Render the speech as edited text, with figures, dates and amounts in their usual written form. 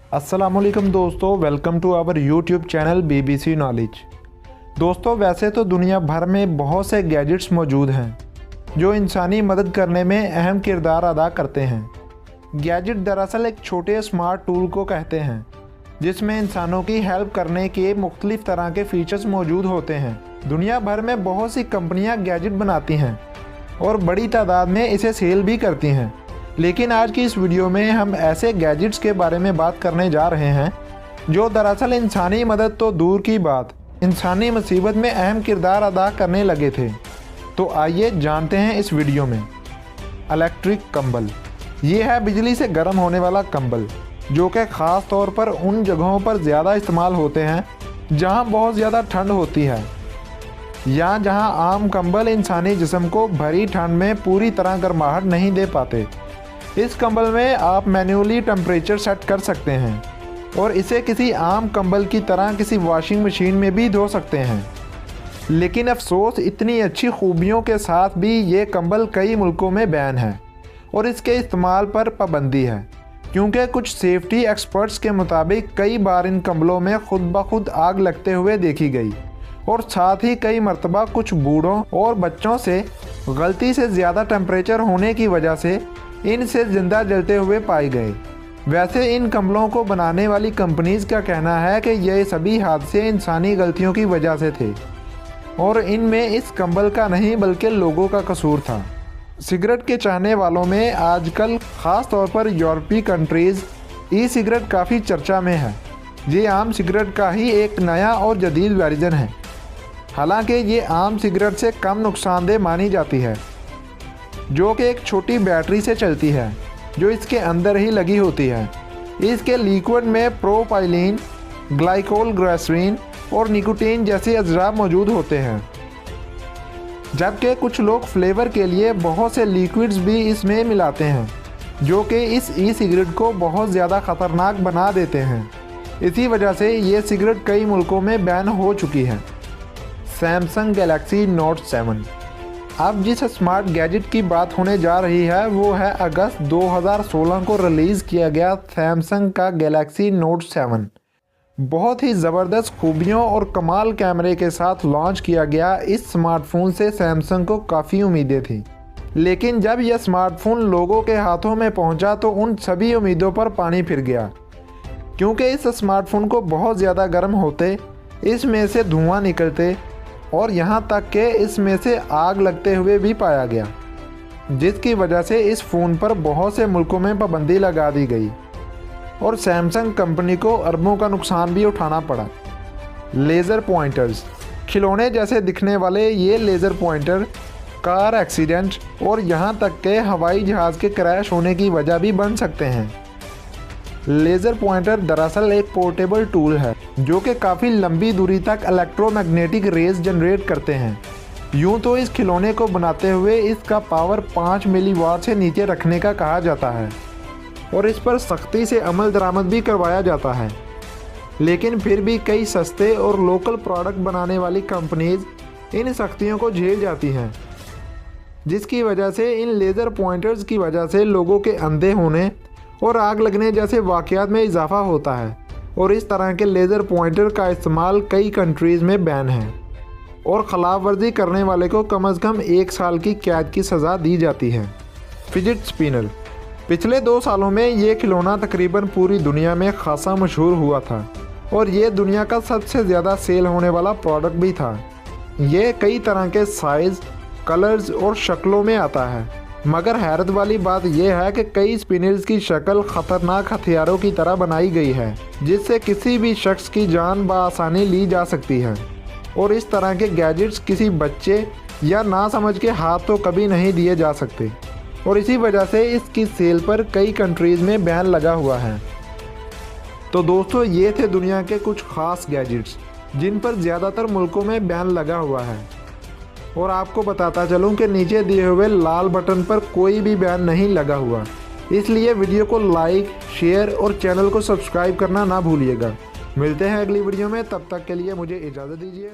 अस्सलामुअलैकुम दोस्तों, welcome to our YouTube channel BBC knowledge. दोस्तों, वैसे तो दुनिया भर में बहुत से गैजेट्स मौजूद हैं जो इंसानी मदद करने में अहम किरदार अदा करते हैं। गैजेट दरअसल एक छोटे स्मार्ट टूल को कहते हैं जिसमें इंसानों की हेल्प करने के मुख्तलिफ तरह के फीचर्स मौजूद होते हैं। दुनिया भर में बहुत सी कंपनियां गैजेट बनाती हैं और बड़ी तादाद में इसे सेल भी करती हैं। लेकिन आज की इस वीडियो में हम ऐसे गैजेट्स के बारे में बात करने जा रहे हैं जो दरअसल इंसानी मदद तो दूर की बात, इंसानी मुसीबत में अहम किरदार अदा करने लगे थे। तो आइए जानते हैं इस वीडियो में। इलेक्ट्रिक कंबल। ये है बिजली से गर्म होने वाला कंबल जो कि ख़ास तौर पर उन जगहों पर ज़्यादा इस्तेमाल होते हैं जहां बहुत ज़्यादा ठंड होती है या जहां आम कंबल इंसानी जिस्म को भरी ठंड में पूरी तरह गर्माहट नहीं दे पाते। इस कंबल में आप मैन्युअली टेम्परेचर सेट कर सकते हैं और इसे किसी आम कंबल की तरह किसी वॉशिंग मशीन में भी धो सकते हैं। लेकिन अफसोस, इतनी अच्छी खूबियों के साथ भी ये कंबल कई मुल्कों में बैन है और इसके इस्तेमाल पर पाबंदी है, क्योंकि कुछ सेफ्टी एक्सपर्ट्स के मुताबिक कई बार इन कंबलों में खुद ब खुद आग लगते हुए देखी गई और साथ ही कई मरतबा कुछ बूढ़ों और बच्चों से गलती से ज़्यादा टेम्परेचर होने की वजह से इनसे ज़िंदा जलते हुए पाए गए। वैसे इन कंबलों को बनाने वाली कंपनीज़ का कहना है कि ये सभी हादसे इंसानी गलतियों की वजह से थे और इनमें इस कंबल का नहीं बल्कि लोगों का कसूर था। सिगरेट के चाहने वालों में आजकल ख़ास तौर पर यूरोपीय कंट्रीज़ ई सिगरेट काफ़ी चर्चा में है। ये आम सिगरेट का ही एक नया और जदीद वर्जन है। हालांकि ये आम सिगरेट से कम नुकसानदेह मानी जाती है, जो कि एक छोटी बैटरी से चलती है जो इसके अंदर ही लगी होती है। इसके लिक्विड में प्रोपाइलीन, ग्लाइकोल, ग्लिसरीन और निकोटीन जैसे अज़रा मौजूद होते हैं, जबकि कुछ लोग फ्लेवर के लिए बहुत से लिक्विड्स भी इसमें मिलाते हैं जो कि इस ई सिगरेट को बहुत ज़्यादा ख़तरनाक बना देते हैं। इसी वजह से ये सिगरेट कई मुल्कों में बैन हो चुकी है। Samsung Galaxy note 7। अब जिस स्मार्ट गैजेट की बात होने जा रही है वो है अगस्त 2016 को रिलीज़ किया गया सैमसंग का गैलेक्सी नोट 7। बहुत ही ज़बरदस्त खूबियों और कमाल कैमरे के साथ लॉन्च किया गया इस स्मार्टफोन से सैमसंग को काफ़ी उम्मीदें थी। लेकिन जब यह स्मार्टफोन लोगों के हाथों में पहुंचा तो उन सभी उम्मीदों पर पानी फिर गया, क्योंकि इस स्मार्टफोन को बहुत ज़्यादा गर्म होते, इसमें से धुआं निकलते और यहाँ तक कि इसमें से आग लगते हुए भी पाया गया, जिसकी वजह से इस फ़ोन पर बहुत से मुल्कों में पाबंदी लगा दी गई और सैमसंग कंपनी को अरबों का नुकसान भी उठाना पड़ा। Laser pointers. खिलौने जैसे दिखने वाले ये लेज़र पॉइंटर कार एक्सीडेंट और यहाँ तक कि हवाई जहाज़ के क्रैश होने की वजह भी बन सकते हैं। लेज़र पॉइंटर दरअसल एक पोर्टेबल टूल है जो कि काफ़ी लंबी दूरी तक इलेक्ट्रोमैग्नेटिक रेज जनरेट करते हैं। यूँ तो इस खिलौने को बनाते हुए इसका पावर 5 मिलीवाट से नीचे रखने का कहा जाता है और इस पर सख्ती से अमल दरामद भी करवाया जाता है। लेकिन फिर भी कई सस्ते और लोकल प्रोडक्ट बनाने वाली कंपनीज इन सख्तियों को झेल जाती हैं, जिसकी वजह से इन लेज़र पॉइंटर्स की वजह से लोगों के अंधे होने और आग लगने जैसे वाक़यात में इजाफा होता है और इस तरह के लेज़र पॉइंटर का इस्तेमाल कई कंट्रीज़ में बैन है और ख़िलाफ़ वर्जी करने वाले को कम अज़ कम 1 साल की कैद की सज़ा दी जाती है। Fidget spinner. पिछले 2 सालों में ये खिलौना तकरीबन पूरी दुनिया में खासा मशहूर हुआ था और ये दुनिया का सबसे ज़्यादा सेल होने वाला प्रोडक्ट भी था। ये कई तरह के साइज़, कलर्स और शक्लों में आता है, मगर हैरत वाली बात यह है कि कई स्पिनर्स की शक्ल ख़तरनाक हथियारों की तरह बनाई गई है जिससे किसी भी शख्स की जान बआसानी ली जा सकती है और इस तरह के गैजेट्स किसी बच्चे या ना समझ के हाथ तो कभी नहीं दिए जा सकते और इसी वजह से इसकी सेल पर कई कंट्रीज़ में बैन लगा हुआ है। तो दोस्तों, ये थे दुनिया के कुछ ख़ास गैजेट्स जिन पर ज़्यादातर मुल्कों में बैन लगा हुआ है और आपको बताता चलूं कि नीचे दिए हुए लाल बटन पर कोई भी बैन नहीं लगा हुआ। इसलिए वीडियो को लाइक, शेयर और चैनल को सब्सक्राइब करना ना भूलिएगा। मिलते हैं अगली वीडियो में, तब तक के लिए मुझे इजाज़त दीजिए।